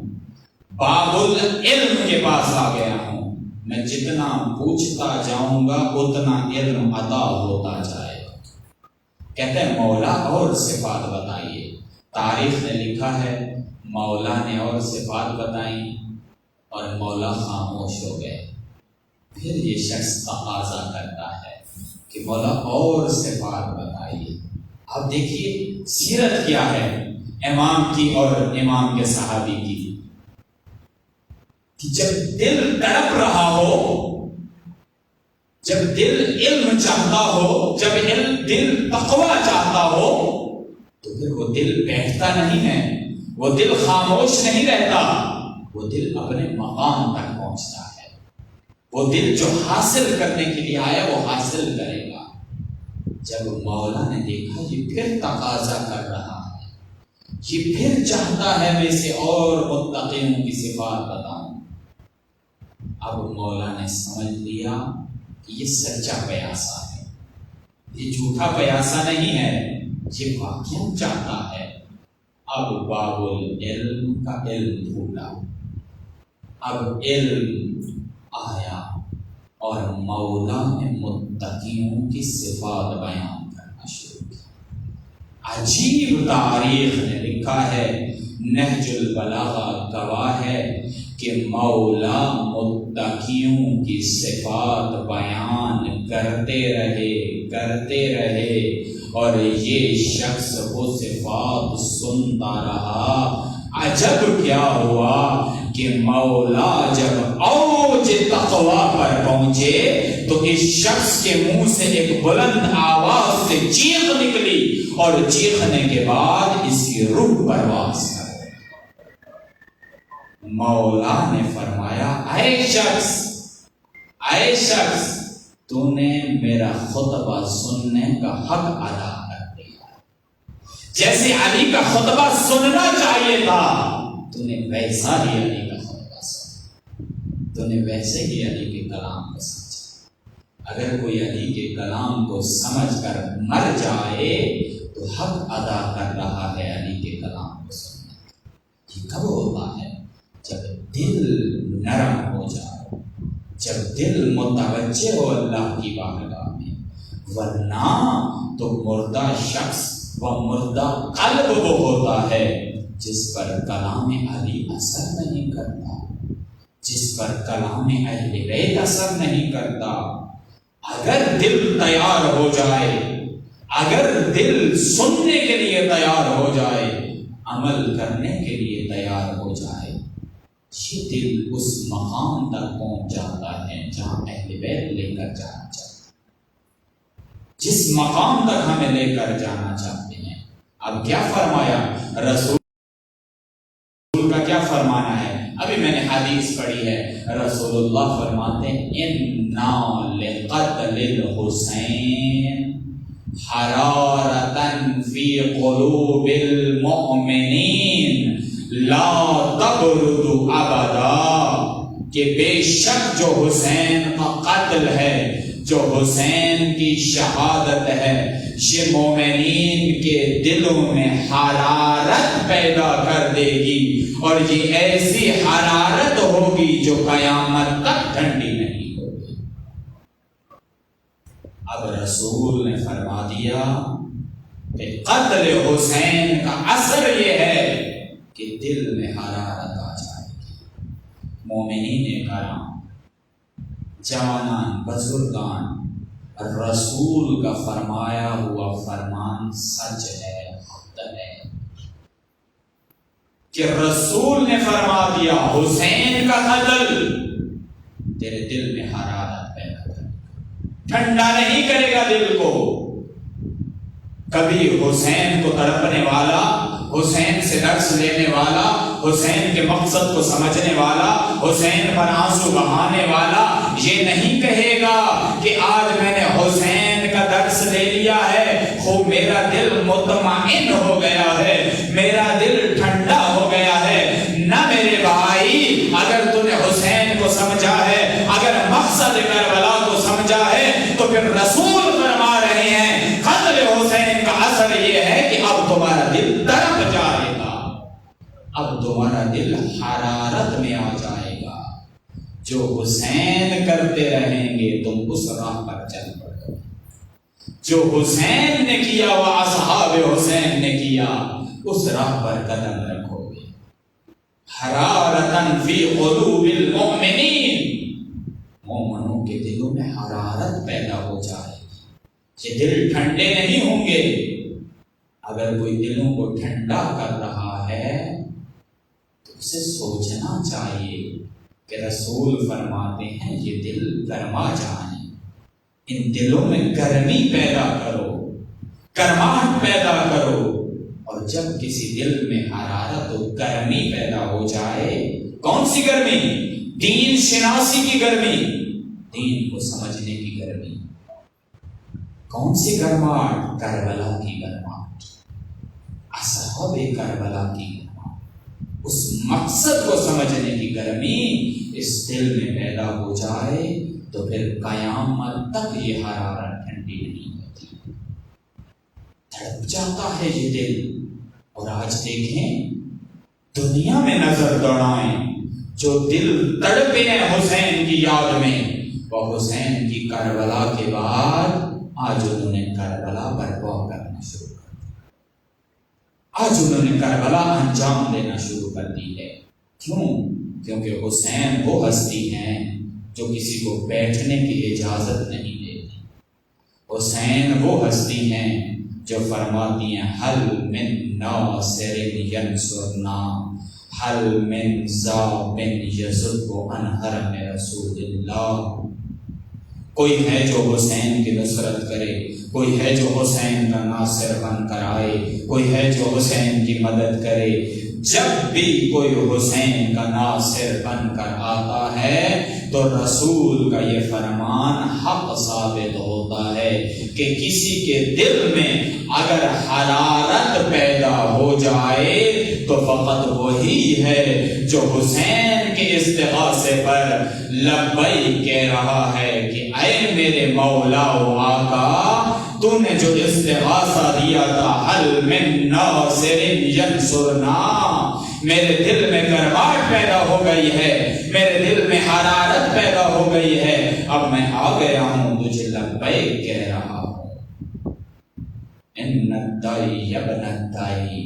باب العلم کے پاس آ گیا ہوں۔ میں جتنا پوچھتا جاؤں گا اتنا علم عطا ہوتا جائے گا۔ کہتے ہیں مولا اور صفات بتائیے۔ تاریخ نے لکھا ہے مولا نے اور صفات بتائیں اور مولا خاموش ہو گئے۔ پھر یہ شخص تقاضا کرتا ہے کہ مولا اور صفات بتائیے۔ اب دیکھیے سیرت کیا ہے امام کی اور امام کے صحابی کی، کہ جب دل تڑپ رہا ہو، جب دل علم چاہتا ہو، جب دل تقوی چاہتا ہو، تو پھر وہ دل بیٹھتا نہیں ہے، وہ دل خاموش نہیں رہتا، وہ دل اپنے مقام تک پہنچتا ہے، وہ دل جو حاصل کرنے کے لیے آیا وہ حاصل کرے گا۔ جب مولا نے دیکھا یہ پھر تقاضا کر رہا ہے، یہ پھر چاہتا ہے میں اسے اور متقیوں کی صفات بتاؤں، اب مولا نے سمجھ لیا کہ یہ سچا پیاسا ہے، یہ جھوٹا پیاسا نہیں ہے، یہ واقعی چاہتا ہے۔ اب باب العلم کا علم پھوٹا، اب علم آیا اور مولا نے متقیوں کی صفات بیان کرنا شروع کیا۔ عجیب تاریخ نے لکھا ہے، نہج البلاغہ گواہ ہے کہ مولا متقیوں کی صفات بیان کرتے رہے اور یہ شخص وہ صفات سنتا رہا۔ عجب کیا ہوا کہ مولا جب اوج تقوی پر پہنچے تو اس شخص کے منہ سے ایک بلند آواز سے چیخ نکلی اور چیخنے کے بعد اس کی روح پرواز کر گئی۔ مولا نے فرمایا، اے شخص تو نے میرا خطبہ سننے کا حق ادا کر دیا، جیسے علی کا خطبہ سننا چاہیے تھا تو نے ویسا ہی علی کا خطبہ سنا، تو نے ویسے ہی علی کے کلام کو سمجھا۔ اگر کوئی علی کے کلام کو سمجھ کر مر جائے تو حق ادا کر رہا ہے علی کے کلام کو سننے۔ یہ کب ہوتا ہے؟ جب دل نرم ہو جائے، جب دل متوجہ ہو اللہ کی بارگاہ میں، ورنہ تو مردہ شخص و مردہ قلب وہ ہوتا ہے جس پر کلام علی اثر نہیں کرتا، جس پر کلام اہل بیت اثر نہیں کرتا۔ اگر دل تیار ہو جائے، اگر دل سننے کے لیے تیار ہو جائے، عمل کرنے کے لیے تیار ہو جائے، یہ دل اس مقام تک پہنچ جاتا ہے جہاں اہل بیت لے کر جانا چاہتے ہیں، جس مقام تک ہمیں لے کر جانا چاہتے ہیں۔ اب کیا فرمایا رسول کا، کیا فرمانا ہے؟ ابھی میں نے حدیث پڑھی ہے، رسول اللہ فرماتے ہیں اِنَّا لِقَتْلِ الْحُسَيْنِ حَرَارَةً فِي قُلُوبِ الْمُؤْمِنِينَ لا تبرد ابدا، کہ بے شک جو حسین کا قتل ہے، جو حسین کی شہادت ہے، یہ مومنین کے دلوں میں حرارت پیدا کر دے گی، اور یہ ایسی حرارت ہوگی جو قیامت تک ٹھنڈی نہیں ہوگی۔ اب رسول نے فرما دیا کہ قتل حسین کا اثر یہ ہے کہ دل میں حرارت آ جائے گی۔ مومنین کرام، جوانان، بزرگان، رسول کا فرمایا ہوا فرمان سچ ہے، حق ہے کہ رسول نے فرما دیا حسین کا قتل تیرے دل میں حرارت پیدا کرے گا، ٹھنڈا نہیں کرے گا دل کو۔ کبھی حسین کو تڑپنے والا، حسین سے درس لینے والا، حسین کے مقصد کو سمجھنے والا، حسین پر آنسو بہانے والا یہ نہیں کہے گا کہ آج میں نے حسین کا درس لے لیا ہے، خوب میرا دل مطمئن ہو گیا ہے، میرا دل ٹھنڈا ہو گیا ہے۔ نہ میرے بھائی، اگر تو نے حسین کو سمجھا ہے، اگر مقصد کربلا کو سمجھا ہے، تو پھر رسول فرما رہے ہیں قتل حسین کا اثر یہ ہے کہ اب تمہارا دل تڑپ جائے گا، اب تمہارا دل حرارت میں آ جائے گا۔ جو حسین کرتے رہیں گے تم اس راہ پر چل پڑو، جو حسین نے کیا وہ اصحاب حسین نے کیا، اس راہ پر قدم رکھو گے۔ حرارتاً فی قلوب المؤمنین، مومنوں کے دلوں میں حرارت پیدا ہو جائے گی، یہ دل ٹھنڈے نہیں ہوں گے۔ اگر کوئی دلوں کو ٹھنڈا کر رہا ہے تو اسے سوچنا چاہیے کہ رسول فرماتے ہیں یہ دل گرما جائیں، ان دلوں میں گرمی پیدا کرو، گرماہٹ پیدا کرو۔ اور جب کسی دل میں حرارت و گرمی پیدا ہو جائے، کون سی گرمی؟ دین شناسی کی گرمی، دین کو سمجھنے کی گرمی. کون سی گرماہٹ؟ کربلا کی گرماہٹ، اصحاب کربلا کی گرماہٹ. اس مقصد کو سمجھنے کی گرمی اس دل میں پیدا ہو جائے تو پھر قیامت تک یہ حرارت ٹھنڈی نہیں ہوتی. تڑپ جاتا ہے یہ دل. اور آج دیکھیں دنیا میں نظر دوڑائیں، جو دل تڑپے ہیں حسین کی یاد میں، وہ حسین کی کربلا کے بعد آج انہوں نے کربلا برپا کرنا شروع کر دیا. آج انہوں نے کربلا انجام دینا شروع کر دی ہے. کیوں؟ کیونکہ حسین وہ ہستی ہیں جو کسی کو بیٹھنے کی اجازت نہیں دیتی. حسین وہ ہستی ہیں جو فرماتی ہیں حل من ناصر ینصرنا، حل من ذاب یصد عن حرم رسول اللہ. کوئی ہے جو حسین کی نصرت کرے، کوئی ہے جو حسین کا ناصر بن کر آئے، کوئی ہے جو حسین کی مدد کرے. جب بھی کوئی حسین کا ناصر بن کر آتا ہے تو رسول کا یہ فرمان حق ثابت ہوتا ہے کہ کسی کے دل میں اگر حرارت پیدا ہو جائے تو فقط وہی ہے جو حسین کے استغاثے پر لبیک کہہ رہا ہے کہ اے میرے مولا و آقا، تو نے جو استغاثہ دیا تھا حل من ناصر ینصرنا، میرے دل میں گرماہٹ پیدا ہو گئی ہے، میرے دل میں حرارت پیدا ہو گئی ہے، اب میں آ گیا ہوں تجھے لبیک کہہ رہا ہوں. ان الدائی ابن الدائی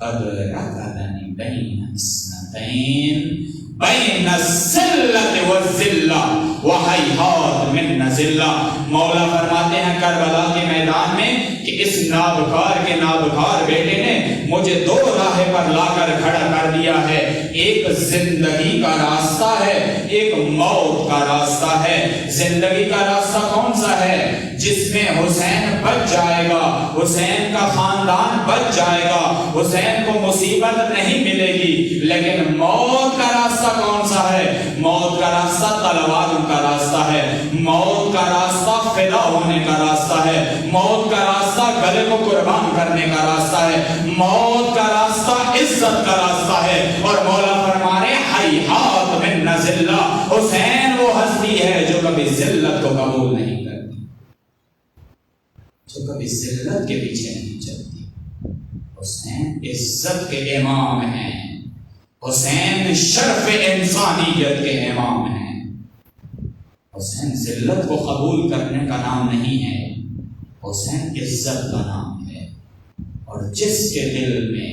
قد رکضنی بین اثنتین بین الذلۃ والذلہ وہیہات من ذلہ. مولا فرماتے ہیں کربلا کے میدان میں کہ اس نابکار کے نابکار بیٹے نے مجھے دو راہ پر لا کر کھڑا کر دیا ہے. ایک زندگی کا راستہ ہے، ایک موت کا راستہ ہے. زندگی کا راستہ کون سا ہے؟ جس میں حسین بچ جائے گا، حسین کا خاندان بچ جائے گا، حسین کو مصیبت نہیں ملے گی. لیکن موت کا راستہ کون سا ہے؟ موت کا راستہ تلوار کا راستہ ہے، موت کا راستہ فدا ہونے کا راستہ ہے، موت کا راستہ گلے کو قربان کرنے کا راستہ ہے، موت کا راستہ عزت کا راستہ ہے. اور مولا فرمانے ہیہات من ذلہ، حسین وہ ہستی ہے جو کبھی ذلت کو قبول نہیں کرتی، جو کبھی ذلت کے پیچھے نہیں چلتی. حسین عزت کے امام ہیں، حسین شرف انسانیت کے امام ہیں. حسین ذلت کو قبول کرنے کا نام نہیں ہے، حسین عزت کا نام ہے. اور جس کے دل میں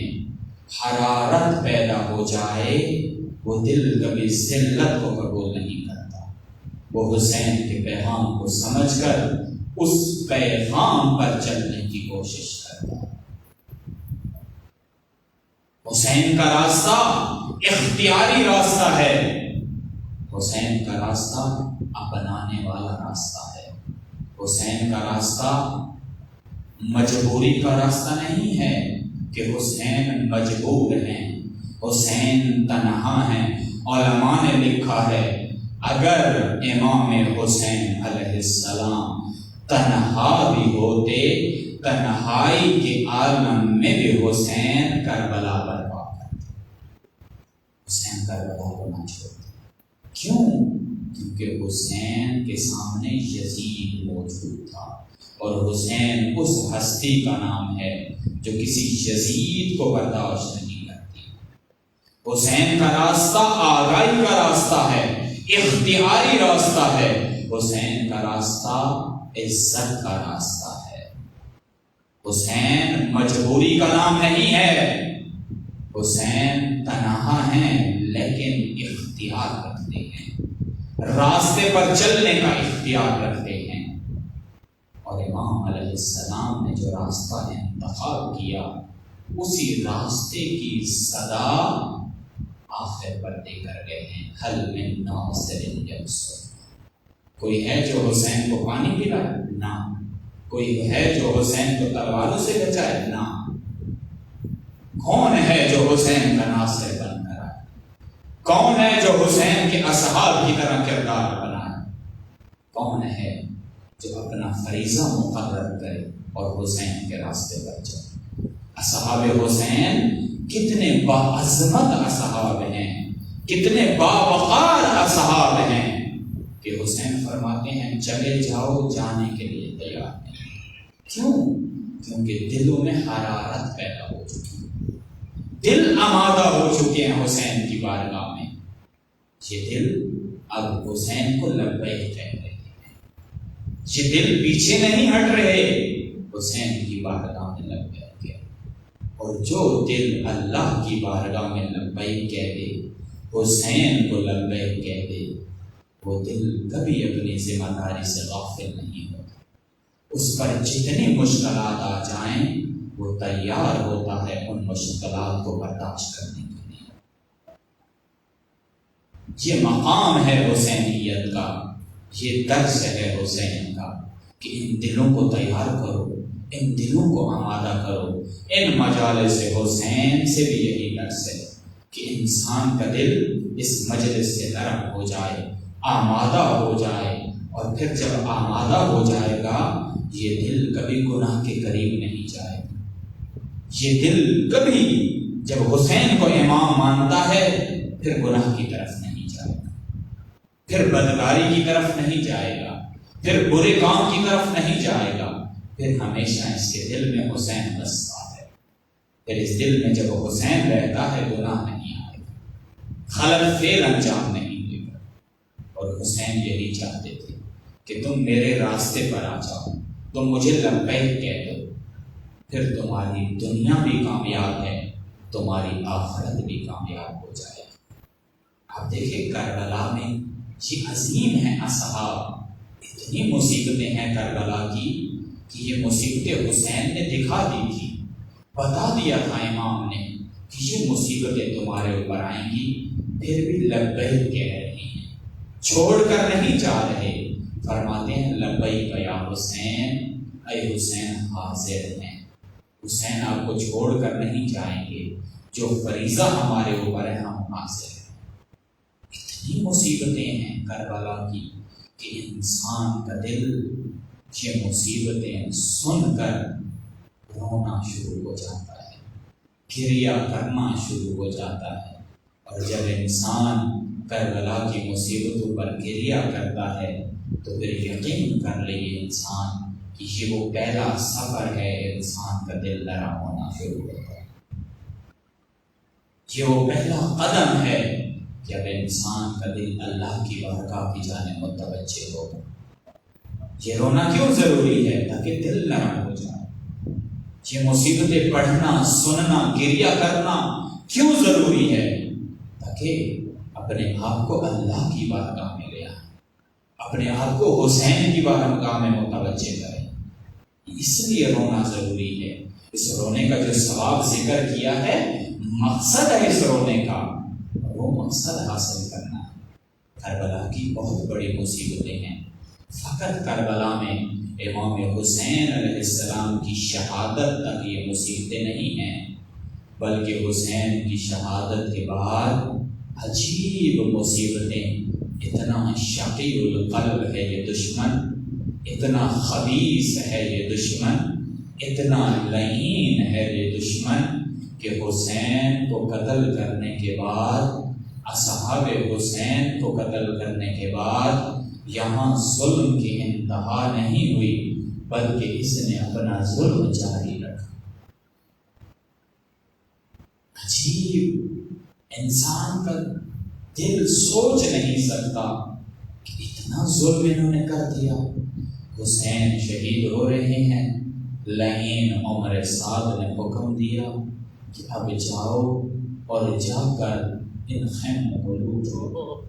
حرارت پیدا ہو جائے وہ دل کبھی ذلت کو قبول نہیں کرتا. وہ حسین کے پیغام کو سمجھ کر اس پیغام پر چلنے کی کوشش کرتا. حسین کا راستہ اختیاری راستہ ہے، حسین کا راستہ اپنانے والا راستہ ہے. حسین کا راستہ مجبوری کا راستہ نہیں ہے کہ حسین مجبور ہیں، حسین تنہا ہیں. علماء نے لکھا ہے اگر امام حسین علیہ السلام تنہا بھی ہوتے، تنہائی کے عالم میں بھی حسین کربلا برپا کرتے، حسین کربلا کو نہ چھوڑتے. کیوں؟ کیونکہ حسین کے سامنے یزید موجود تھا، اور حسین اس ہستی کا نام ہے جو کسی یزید کو برداشت نہیں کرتی. حسین کا راستہ آگاہی کا راستہ ہے، اختیاری راستہ ہے. حسین کا راستہ عزت کا راستہ ہے. حسین مجبوری کا نام نہیں ہے. حسین تنہا ہیں لیکن اختیار رکھتے ہیں، راستے پر چلنے کا اختیار رکھتے ہیں. اور امام علیہ السلام نے جو راستہ انتخاب کیا اسی راستے کی صدا آخر پر دے کر گئے ہیں. حل من ناصر ینصرنا. کوئی ہے جو حسین کو پانی پلائے؟ نہ. کوئی ہے جو حسین کو تلواروں سے بچائے؟ نہ. کون ہے جو حسین کا ناصر بن کر آئے؟ کون ہے جو حسین کے اصحاب کی طرح کردار بنائے؟ کون ہے جو اپنا فریضہ مقرر کرے اور حسین کے راستے پر چلے؟ اصحاب حسین کتنے باعظمت اصحاب ہیں، کتنے باوقار اصحاب ہیں کہ حسین فرماتے ہیں چلے جاؤ، جانے کے لیے تیار نہیں۔ کیوں؟ کیونکہ دلوں میں حرارت پیدا ہو چکی ہے، دل آمادہ ہو چکے ہیں حسین کی بارگاہ میں۔ یہ دل اب حسین کو لبیک کہہ رہے ہیں، یہ دل پیچھے نہیں ہٹ رہے، حسین کی بارگاہ میں لبیک کہہ۔ اور جو دل اللہ کی بارگاہ میں لبیک کہہ دے، حسین کو لبیک کہہ دے، وہ دل کبھی اپنی ذمہ داری سے غافل نہیں ہوتا۔ اس پر جتنی مشکلات آ جائیں وہ تیار ہوتا ہے ان مشکلات کو برداشت کرنے کے لیے۔ یہ مقام ہے حسینیت کا، یہ درس ہے حسین کا کہ ان دلوں کو تیار کرو، ان دلوں کو آمادہ کرو۔ ان مجالس حسین سے بھی یہی درس ہے کہ انسان کا دل اس مجلس سے نرم ہو جائے، آمادہ ہو جائے، اور پھر جب آمادہ ہو جائے گا یہ دل کبھی گناہ کے قریب نہیں جائے گا۔ یہ دل کبھی جب حسین کو امام مانتا ہے پھر گناہ کی طرف نہیں جائے گا، پھر بدکاری کی طرف نہیں جائے گا، پھر برے کام کی طرف نہیں جائے گا، پھر ہمیشہ اس کے دل میں حسین بستا ہے۔ پھر اس دل میں جب حسین رہتا ہے گناہ نہیں آئے گا، خلل فعل انجام نہیں دے گا۔ اور حسین یہی چاہتے تھے کہ تم میرے راستے پر آ جاؤ، تم مجھے لبیک کہہ دو، پھر تمہاری دنیا بھی کامیاب ہے، تمہاری آخرت بھی کامیاب ہو جائے۔ آپ دیکھیں کربلا میں یہ عظیم ہیں اصحاب، اتنی مصیبتیں ہیں کربلا کی کہ یہ مصیبتیں حسین نے دکھا دی تھی، بتا دیا تھا امام نے کہ یہ مصیبتیں تمہارے اوپر آئیں گی، پھر بھی لبیک کہہ رہی ہیں، چھوڑ کر نہیں جا رہے۔ فرماتے ہیں لبیک یا حسین، اے حسین حاضر ہیں، حسین آپ کو چھوڑ کر نہیں جائیں گے، جو فریضہ ہمارے اوپر ہے ہم حاضر ہیں۔ اتنی مصیبتیں ہیں کربلا کی کہ انسان کا دل یہ مصیبتیں سن کر رونا شروع ہو جاتا ہے، گریہ کرنا شروع ہو جاتا ہے۔ اور جب انسان کربلا کی مصیبتوں پر گریہ کرتا ہے تو پھر یقین کر لیے انسان کہ یہ وہ پہلا سفر ہے، انسان کا دل نرم ہونا شروع ہوتا ہے۔ یہ وہ پہلا قدم ہے جب انسان کا دل اللہ کی بارگاہ کی جانب متوجہ ہو۔ یہ رونا کیوں ضروری ہے؟ تاکہ دل نرم ہو جائے۔ یہ مصیبتیں پڑھنا، سننا، گریہ کرنا کیوں ضروری ہے؟ تاکہ اپنے آپ کو اللہ کی بارگاہ میں لے آئے، اپنے آپ کو حسین کی بارگاہ میں متوجہ کریں۔ اس لیے رونا ضروری ہے۔ اس رونے کا جو ثواب ذکر کیا ہے، مقصد ہے اس رونے کا، وہ مقصد حاصل کرنا ہے۔ کربلا کی بہت بڑی مصیبتیں ہیں۔ فقط کربلا میں امام حسین علیہ السلام کی شہادت تک یہ مصیبتیں نہیں ہیں، بلکہ حسین کی شہادت کے بعد عجیب مصیبتیں۔ اتنا شقی القلب ہے یہ دشمن، اتنا خبیث ہے یہ دشمن، اتنا لعین ہے یہ دشمن کہ حسین کو قتل کرنے کے بعد، اصحاب حسین کو قتل کرنے کے بعد یہاں ظلم کی انتہا نہیں ہوئی، بلکہ اس نے اپنا ظلم جاری رکھا۔ عجیب، انسان کا دل سوچ نہیں سکتا کہ اتنا ظلم انہوں نے کر دیا۔ حسین شہید ہو رہے ہیں، لعین عمر سعد نے حکم دیا کہ اب جاؤ اور جا کر ان خیموں کو لوٹو،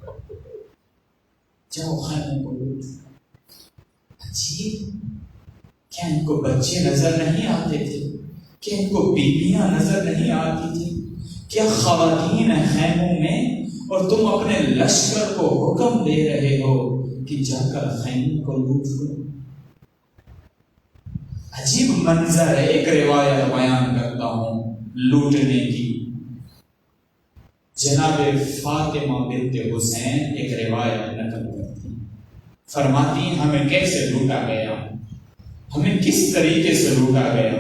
جاؤ خیموں کو لوٹو۔ عجیب، کیا ان کو بچے نظر نہیں آتے تھے؟ کیا ان کو بیویاں نظر نہیں آتی تھی؟ کیا خواتین ہیں خیموں میں اور تم اپنے لشکر کو حکم دے رہے ہو کہ جا کر خیموں کو لوٹ لو؟ عجیب منظر ہے۔ ایک روایت بیان کرتا ہوں لوٹنے کی۔ جناب فاطمہ بنت حسین ایک روایت نقل کرتی، فرماتی ہیں ہمیں کیسے لوٹا گیا، ہمیں کس طریقے سے لوٹا گیا،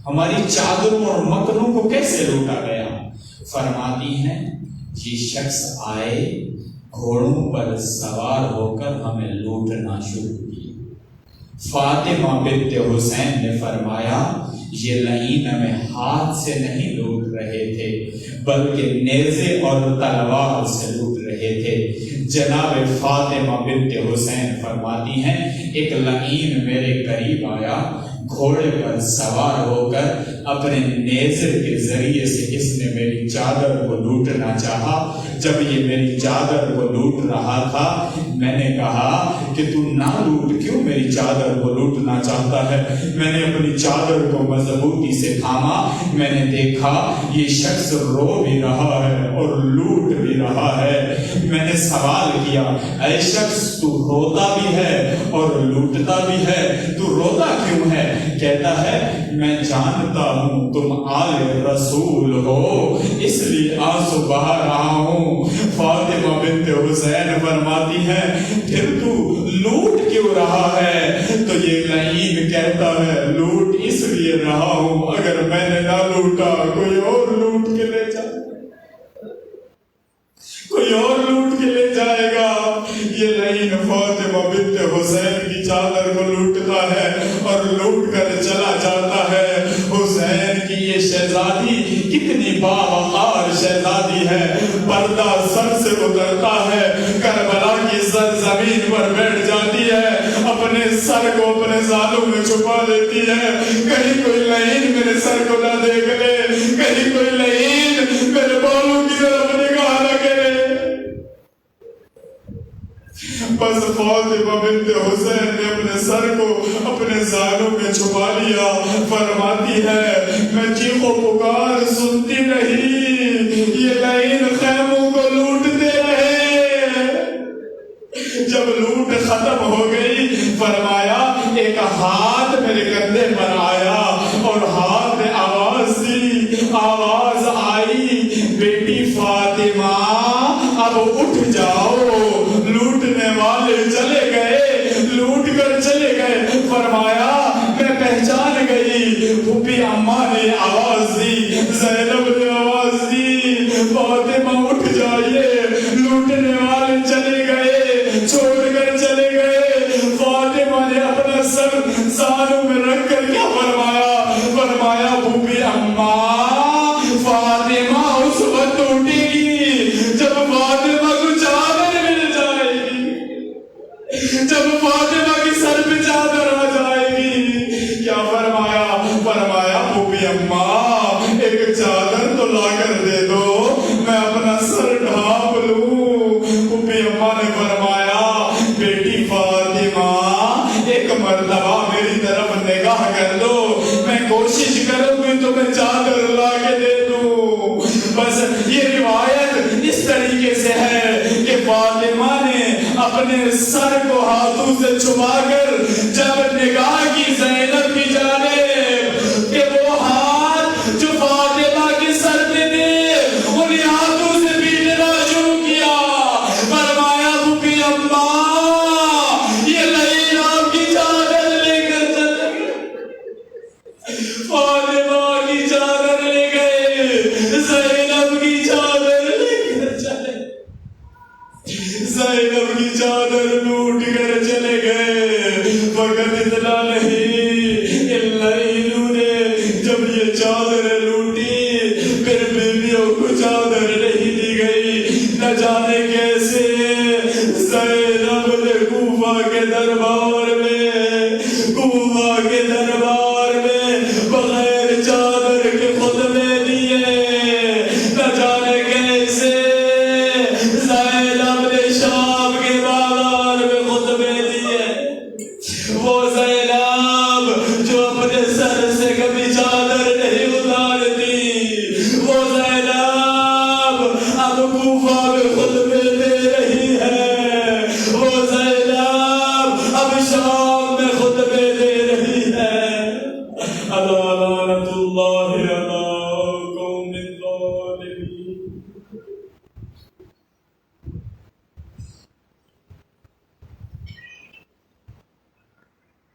ہماری چادروں اور مکروں کو کیسے لوٹا گیا۔ فرماتی ہیں یہ شخص آئے گھوڑوں پر سوار ہو کر ہمیں لوٹنا شروع کیا۔ فاطمہ بنت حسین نے فرمایا یہ لعین ہمیں ہاتھ سے نہیں لوٹ رہے تھے بلکہ نیزے اور تلوار سے لوٹ رہے تھے۔ جناب فاطمہ بنت حسین فرماتی ہیں ایک لعین میرے قریب آیا، گھوڑے پر سوار ہو کر اپنے نیزے کے ذریعے سے اس نے میری چادر کو لوٹنا چاہا۔ جب یہ میری چادر کو لوٹ رہا تھا میں نے کہا کہ تو نہ لوٹ، کیوں میری چادر کو لوٹنا چاہتا ہے؟ میں نے اپنی چادر کو مضبوطی سے تھاما، میں نے دیکھا یہ شخص رو بھی رہا ہے اور لوٹ بھی رہا ہے۔ میں نے سوال کیا اے شخص تو روتا بھی ہے اور لوٹتا بھی ہے، تو روتا کیوں ہے؟ کہتا ہے میں جانتا ہوں تم آل رسول ہو اس لیے آنسو بہا رہا ہوں۔ فاطمہ بنت حسین فرماتی ہے پھر تو لوٹ کیوں رہا ہے؟ تو یہ لعین کہتا ہے لوٹ اس لیے رہا ہوں اگر میں نے نہ لوٹا کوئی اور لوٹ کے لے جائے، کوئی اور لوٹ کے لے جائے گا۔ یہ لعین فاطمہ بنت حسین کی چادر کو لوٹتا ہے اور لوٹ کر چلا جاتا ہے۔ حسین کی یہ شہزادی کتنی باوقار شہزادی ہے، پردہ سر سے اترتا ہے، کربلا کی سرزمین پر بیٹھ جاتی ہے، اپنے سر کو اپنے زانوں میں چھپا لیتی ہے، کہیں کوئی لعین میرے سر کو نہ دیکھ لے، کہیں کوئی لعین میرے بالوں کی طرف نگاہ نہ کرے۔ بس فاطمہ بنت حسین نے اپنے سر کو اپنے زانوں میں چھپا لیا۔ فرماتی ہے میں چیخ و پکار سنتی رہی، یہ لعین خیموں کو لوٹتے رہے۔ جب لوٹ ختم ہو گئی فرمایا ایک ہاتھ میرے کندھے پر آیا اور ہاتھ نے آواز دی، آواز آئی بیٹی فاطمہ اب اٹھ جاؤ، لوٹنے والے چلے گئے، لوٹ کر چلے گئے۔ فرمایا میں پہچان گئی، پھوپھی اماں نے آواز دی، زینب نے آواز دی فاطمہ اٹھ جائیے، لوٹنے والے چلے گئے، چھوڑ کر چلے گئے۔ فاطمہ نے اپنا سر زانوں میں رکھ کر کیا فرمایا؟ فرمایا پھوپھی اماں فاطمہ اس وقت اٹھے گی جب فاطمہ کو چادر مل جائے گی، جب فاطمہ کی سر پہ چادر آ جائے گی۔ کیا فرمایا؟ فرمایا پھوپھی اماں ایک چادر تو لا کر دے دو، میں اپنا سر ڈھانپ لوں۔ پھوپھی اماں نے فرمایا بیٹی فاطمہ ایک مرتبہ میری طرف نگاہ کر دو، میں کوشش کروں گی تمہیں چادر لا کے دے دوں۔ بس یہ روایت اس طریقے سے ہے کہ فاطمہ نے اپنے سر کو ہاتھوں سے چھپا کر جب نگاہ کی زینب کی جانب کہ وہ ہاتھ جو فاطمہ کے سر پہ تھے انہیں ہاتھوں سے پیٹنا شروع کیا۔ فرمایا پھوپھی اماں یہ لعین آپ کی چادر لے کر چلے گئے، فاطمہ کی چادر لے گئے، زینب کی چادر لے کر چلے، زینب کی چادر لوٹ کر چلے گئے۔ فقط اتنا نہیں ان لعینوں نے جب یہ چادر لوٹی پھر بیویوں کو چادر نہیں دی گئی، نہ جانے کیسے زینب نے کوفہ کے دربار میں، کوفہ کے دربار میں بغیر چادر کے خطبے دیے، نہ جانے کیسے زینب نے شام کے بازار میں خطبے دیے۔ وہ زینب جو اپنے سر سے کبھی چادر نہیں اتارتی، وہ زینب اب کوفہ میں خطبے دے رہی ہے، وہ زینب اب شام میں خطبے دے رہی ہے۔ اللہ لعنت اللہ